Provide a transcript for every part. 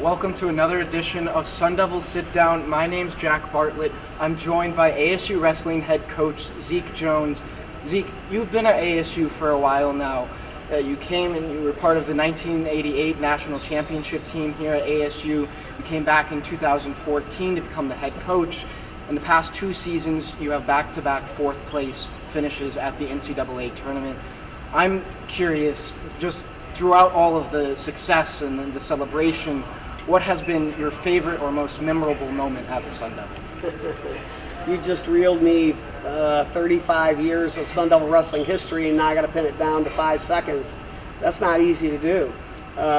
Welcome to another edition of Sun Devil Sit Down. My name's Jack Bartlett. I'm joined by ASU Wrestling head coach Zeke Jones. Zeke, you've been at ASU for a while now. You came and you were part of the 1988 National Championship team here at ASU. You came back in 2014 to become the head coach. In the past 2 seasons, you have back-to-back fourth place finishes at the NCAA tournament. I'm curious, just throughout all of the success and the celebration, what has been your favorite or most memorable moment as a Sun Devil? You just reeled me 35 years of Sun Devil wrestling history, and now I got to pin it down to 5 seconds. That's not easy to do.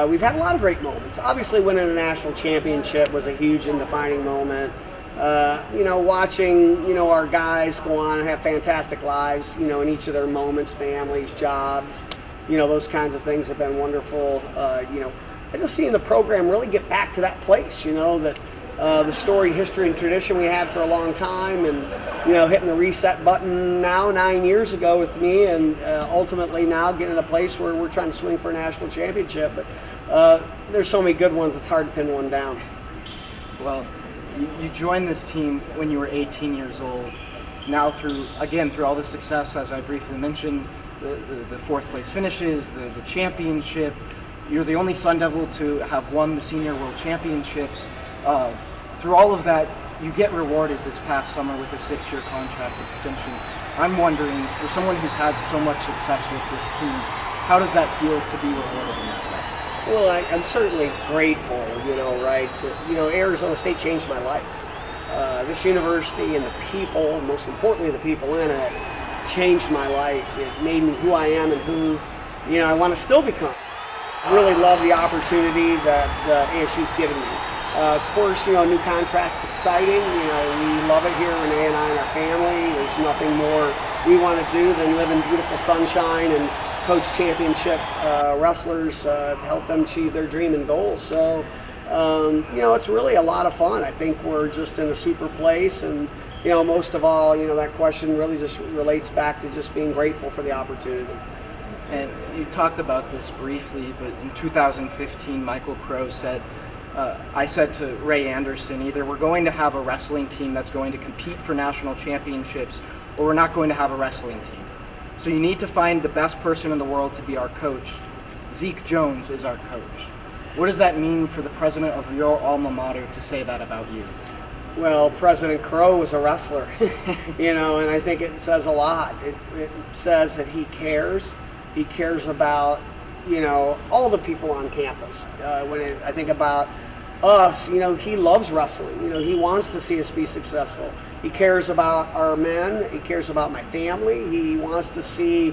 We've had a lot of great moments. Obviously, winning a national championship was a huge and defining moment. Watching, our guys go on and have fantastic lives, in each of their moments, families, jobs, those kinds of things have been wonderful. I just seeing the program really get back to that place, that the storied history and tradition we had for a long time, and hitting the reset button now 9 years ago with me, and ultimately now getting in a place where we're trying to swing for a national championship. But there's so many good ones, it's hard to pin one down. Well, you joined this team when you were 18 years old. Now through all the success, as I briefly mentioned, the fourth place finishes, the championship, you're the only Sun Devil to have won the Senior World Championships. Through all of that, you get rewarded this past summer with a 6-year contract extension. I'm wondering, for someone who's had so much success with this team, how does that feel to be rewarded in that way? Well, I'm certainly grateful, right? Arizona State changed my life. This university and the people, most importantly the people in it, changed my life. It made me who I am and who, I want to still become. I really love the opportunity that ASU's given me. Of course, new contract's exciting. We love it here, Renee and I and our family. There's nothing more we want to do than live in beautiful sunshine and coach championship wrestlers to help them achieve their dream and goals. So, it's really a lot of fun. I think we're just in a super place, and most of all, that question really just relates back to just being grateful for the opportunity. And you talked about this briefly, but in 2015, Michael Crow said, I said to Ray Anderson, either we're going to have a wrestling team that's going to compete for national championships, or we're not going to have a wrestling team. So you need to find the best person in the world to be our coach. Zeke Jones is our coach. What does that mean for the president of your alma mater to say that about you? Well, President Crow was a wrestler, and I think it says a lot. It says that he cares. He cares about, all the people on campus. I think about us, he loves wrestling. He wants to see us be successful. He cares about our men. He cares about my family. He wants to see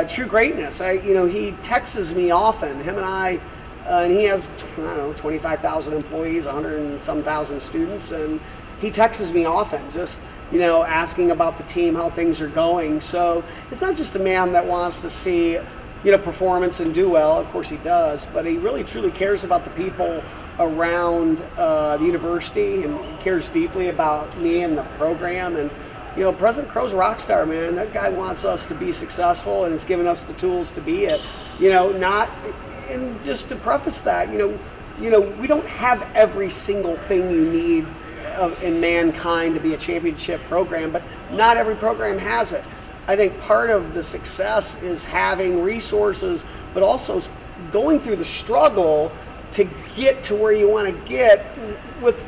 true greatness. He texts me often, him and I, and he has, 25,000 employees, 100 and some thousand students, and he texts me often, just, asking about the team, how things are going. So it's not just a man that wants to see, performance and do well. Of course he does, but he really truly cares about the people around the university, and he cares deeply about me and the program. And President Crow's a rock star, man. That guy wants us to be successful, and has given us the tools to be it. And just to preface that, we don't have every single thing you need in mankind to be a championship program, but not every program has it. I think part of the success is having resources, but also going through the struggle to get to where you want to get with,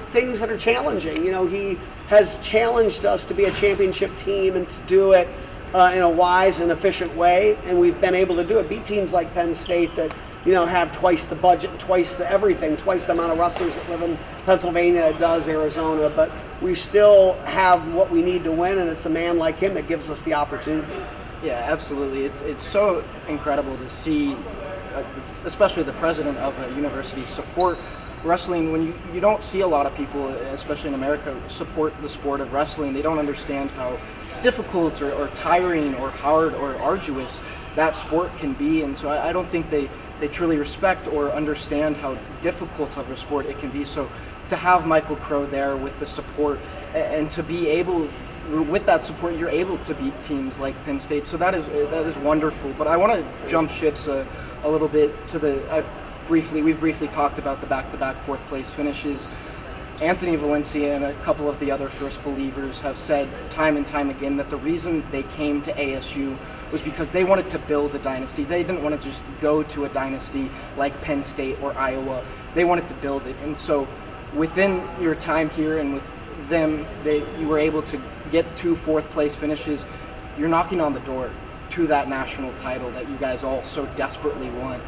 things that are challenging. He has challenged us to be a championship team and to do it in a wise and efficient way, and we've been able to do it. Beat teams like Penn State that have twice the budget, twice the everything, twice the amount of wrestlers that live in Pennsylvania that does Arizona, but we still have what we need to win, and it's a man like him that gives us the opportunity. Yeah, absolutely. It's so incredible to see, especially the president of a university, support wrestling when you don't see a lot of people, especially in America, support the sport of wrestling. They don't understand how difficult or tiring or hard or arduous that sport can be, and so I don't think they truly respect or understand how difficult of a sport it can be. So to have Michael Crow there with the support, and to be able, with that support, you're able to beat teams like Penn State. So that is wonderful. But I want to jump ships a little bit to we've briefly talked about the back-to-back fourth place finishes. Anthony Valencia and a couple of the other first believers have said time and time again that the reason they came to ASU was because they wanted to build a dynasty. They didn't want to just go to a dynasty like Penn State or Iowa. They wanted to build it. And so within your time here and with them, you were able to get 2 fourth place finishes. You're knocking on the door to that national title that you guys all so desperately want.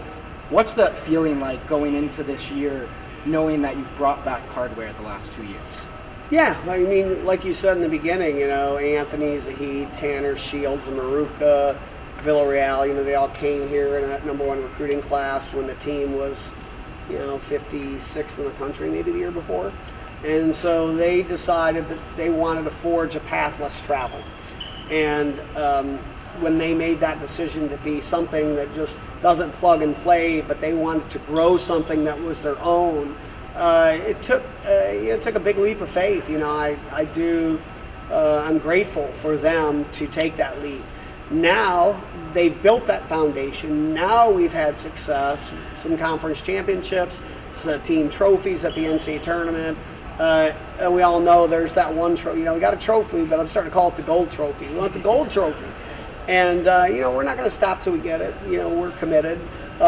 What's that feeling like going into this year, knowing that you've brought back hardware the last 2 years? Yeah, I mean, like you said in the beginning, Anthony, Zahid, Tanner, Shields, Maruka, Villarreal, they all came here in that #1 recruiting class when the team was, 56th in the country maybe the year before. And so they decided that they wanted to forge a path less traveled. And when they made that decision to be something that just doesn't plug and play, but they wanted to grow something that was their own, it took a big leap of faith. I'm grateful for them to take that leap. Now they've built that foundation. Now we've had success, some conference championships, some team trophies at the NCAA tournament. And we all know there's that one trophy. We got a trophy, but I'm starting to call it the gold trophy. We want the gold trophy. And, we're not going to stop till we get it. We're committed.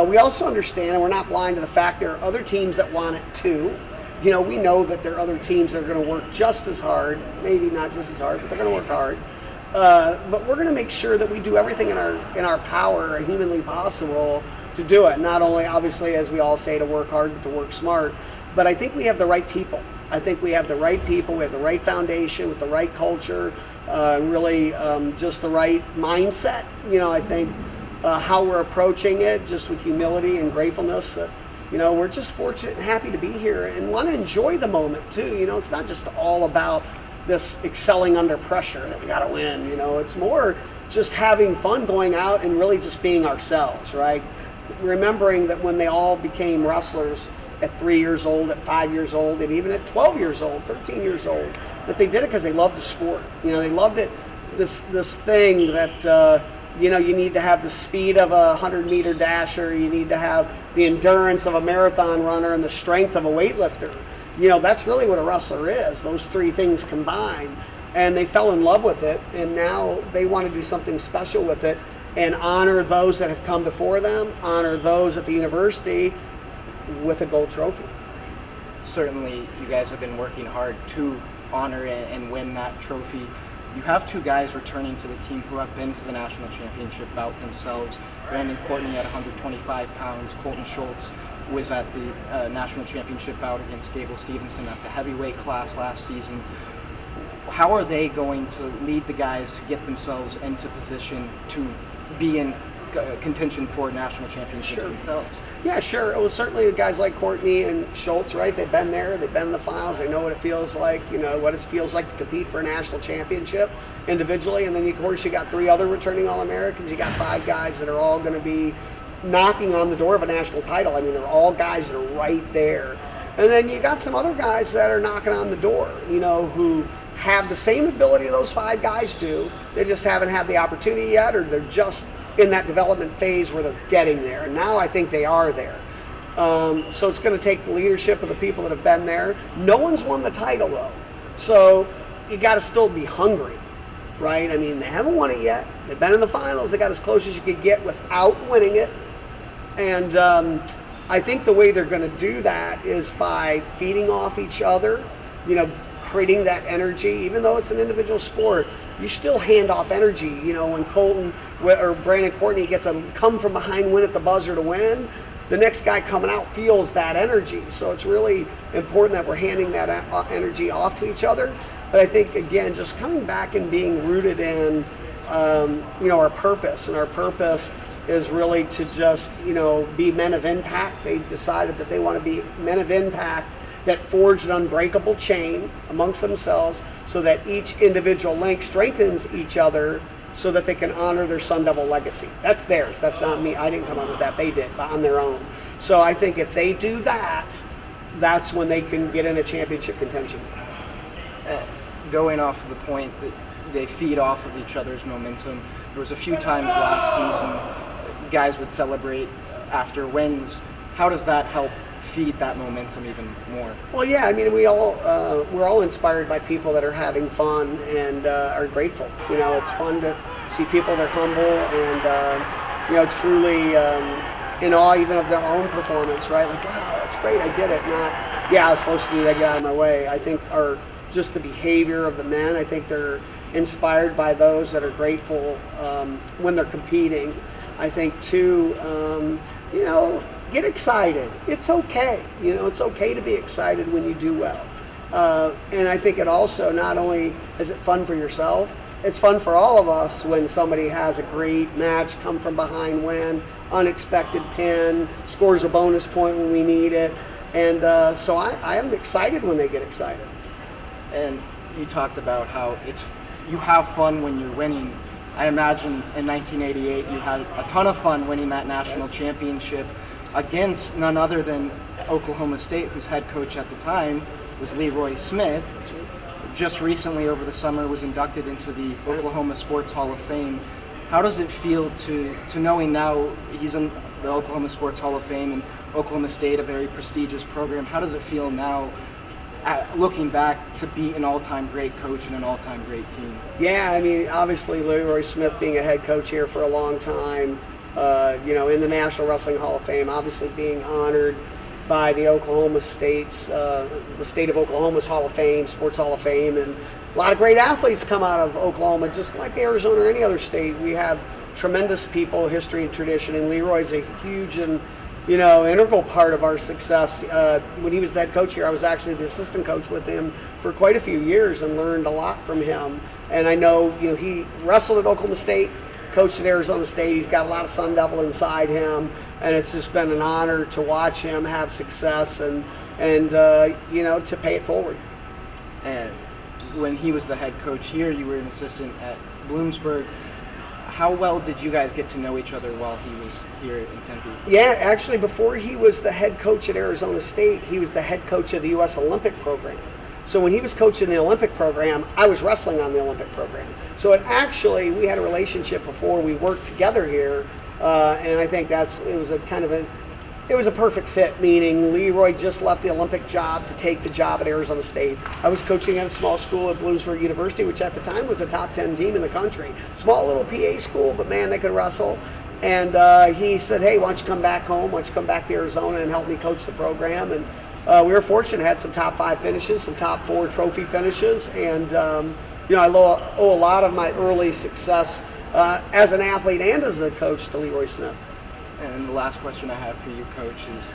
We also understand, and we're not blind to the fact there are other teams that want it too. We know that there are other teams that are going to work just as hard, maybe not just as hard, but they're going to work hard. But we're going to make sure that we do everything in our power, humanly possible, to do it. Not only, obviously, as we all say, to work hard, but to work smart. But I think we have the right people. I think we have the right people. We have the right foundation with the right culture. Really just the right mindset. I think how we're approaching it, just with humility and gratefulness, that we're just fortunate and happy to be here and want to enjoy the moment too. It's not just all about this excelling under pressure that we got to win. It's more just having fun going out and really just being ourselves, right? Remembering that when they all became wrestlers at 3 years old, at 5 years old, and even at 12 years old, 13 years old, that they did it because they loved the sport. They loved it. This thing that you need to have the speed of a 100-meter dasher, you need to have the endurance of a marathon runner, and the strength of a weightlifter. That's really what a wrestler is. Those 3 things combined, and they fell in love with it, and now they want to do something special with it and honor those that have come before them, honor those at the university with a gold trophy. Certainly, you guys have been working hard to honor and win that trophy. You have 2 guys returning to the team who have been to the national championship bout themselves. Brandon Courtney at 125 pounds. Colton Schultz was at the national championship bout against Gable Stevenson at the heavyweight class last season. How are they going to lead the guys to get themselves into position to be in contention for national championships themselves? Yeah, sure. Well, certainly the guys like Courtney and Schultz, right? They've been there. They've been in the finals. They know what it feels like. What it feels like to compete for a national championship individually. And then, of course, you got 3 other returning All-Americans. You got 5 guys that are all going to be knocking on the door of a national title. I mean, they're all guys that are right there. And then you got some other guys that are knocking on the door, who have the same ability those 5 guys do. They just haven't had the opportunity yet, or they're just in that development phase where they're getting there. And now I think they are there. So it's going to take the leadership of the people that have been there. No one's won the title, though. So you got to still be hungry, right? I mean, they haven't won it yet. They've been in the finals. They got as close as you could get without winning it. And I think the way they're going to do that is by feeding off each other, creating that energy. Even though it's an individual sport, you still hand off energy. When Colton or Brandon Courtney gets a come from behind win at the buzzer to win, the next guy coming out feels that energy. So it's really important that we're handing that energy off to each other. But I think, again, just coming back and being rooted in, our purpose. And our purpose is really to just, be men of impact. They decided that they want to be men of impact that forge an unbreakable chain amongst themselves so that each individual link strengthens each other so that they can honor their Sun Devil legacy. That's theirs. That's not me. I didn't come up with that. They did, on their own. So I think if they do that, that's when they can get in a championship contention. Going off of the point that they feed off of each other's momentum, there was a few times last season guys would celebrate after wins How does that help feed that momentum even more? Well, yeah, I mean, we're all inspired by people that are having fun and are grateful. You know, it's fun to see people that are humble and, you know, truly in awe even of their own performance, right? Like, wow, that's great, I did it. Not, yeah, I was supposed to do that, get out of my way. I think just the behavior of the men, I think they're inspired by those that are grateful when they're competing. I think, too, you know, get excited. It's okay. You know, it's okay to be excited when you do well. And I think it also, not only is it fun for yourself, it's fun for all of us when somebody has a great match, come from behind win, unexpected pin, scores a bonus point when we need it. And so I am excited when they get excited. And you talked about how you have fun when you're winning. I imagine in 1988 you had a ton of fun winning that national championship against none other than Oklahoma State, whose head coach at the time was Leroy Smith. Just recently over the summer was inducted into the Oklahoma Sports Hall of Fame. How does it feel to knowing now he's in the Oklahoma Sports Hall of Fame and Oklahoma State, a very prestigious program? How does it feel now, looking back, to be an all-time great coach and an all-time great team? Yeah, I mean, obviously Leroy Smith being a head coach here for a long time, you know, in the National Wrestling Hall of Fame, obviously being honored by the Oklahoma State's, the state of Oklahoma's Hall of Fame, Sports Hall of Fame, and a lot of great athletes come out of Oklahoma, just like Arizona or any other state. We have tremendous people, history, and tradition, and Leroy's a huge and, you know, integral part of our success. When he was the head coach here, I was actually the assistant coach with him for quite a few years and learned a lot from him. And I know, you know, he wrestled at Oklahoma State, coached at Arizona State. He's got a lot of Sun Devil inside him, and it's just been an honor to watch him have success and you know, to pay it forward. And when he was the head coach here, you were an assistant at Bloomsburg. How well did you guys get to know each other while he was here in Tempe? Yeah, actually, before he was the head coach at Arizona State, he was the head coach of the U.S. Olympic program. So when he was coaching the Olympic program, I was wrestling on the Olympic program. So we had a relationship before we worked together here, and I think it was a perfect fit, meaning Leroy just left the Olympic job to take the job at Arizona State. I was coaching at a small school at Bloomsburg University, which at the time was the top 10 team in the country. Small little PA school, but man, they could wrestle. And he said, hey, why don't you come back home? Why don't you come back to Arizona and help me coach the program? And we were fortunate, had some top 5 finishes, some top 4 trophy finishes. And, you know, I owe a lot of my early success as an athlete and as a coach to Leroy Smith. And the last question I have for you, Coach, is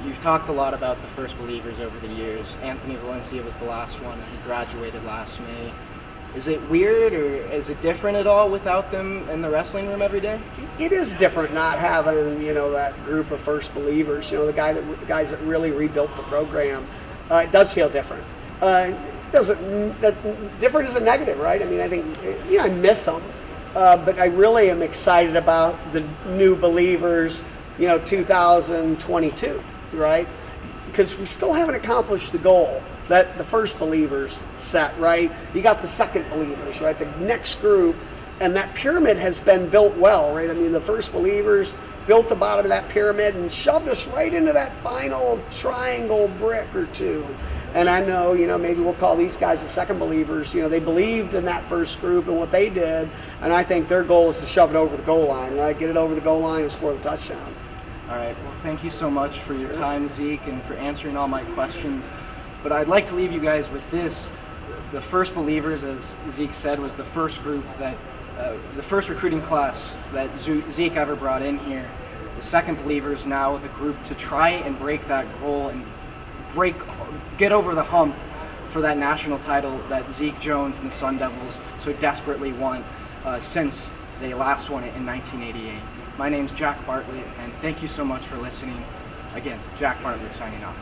you've talked a lot about the first believers over the years. Anthony Valencia was the last one. He graduated last May. Is it weird or is it different at all without them in the wrestling room every day? It is different not having, you know, that group of first believers, you know, the guys that really rebuilt the program. It does feel different. Different is a negative, right? I mean, I think, you know, I miss them. But I really am excited about the new believers, you know, 2022, right? Because we still haven't accomplished the goal that the first believers set, right? You got the second believers, right? The next group, and that pyramid has been built well, right? I mean, the first believers built the bottom of that pyramid and shoved us right into that final triangle brick or two. And I know, you know, maybe we'll call these guys the second believers. You know, they believed in that first group and what they did, and I think their goal is to shove it over the goal line, right? Get it over the goal line and score the touchdown. All right. Well, thank you so much for your time, Zeke, and for answering all my questions. But I'd like to leave you guys with this. The first believers, as Zeke said, was the first group that, the first recruiting class that Zeke ever brought in here. The second believers now the group to try and break that goal and get over the hump for that national title that Zeke Jones and the Sun Devils so desperately want since they last won it in 1988. My name's Jack Bartlett, and thank you so much for listening. Again, Jack Bartlett signing off.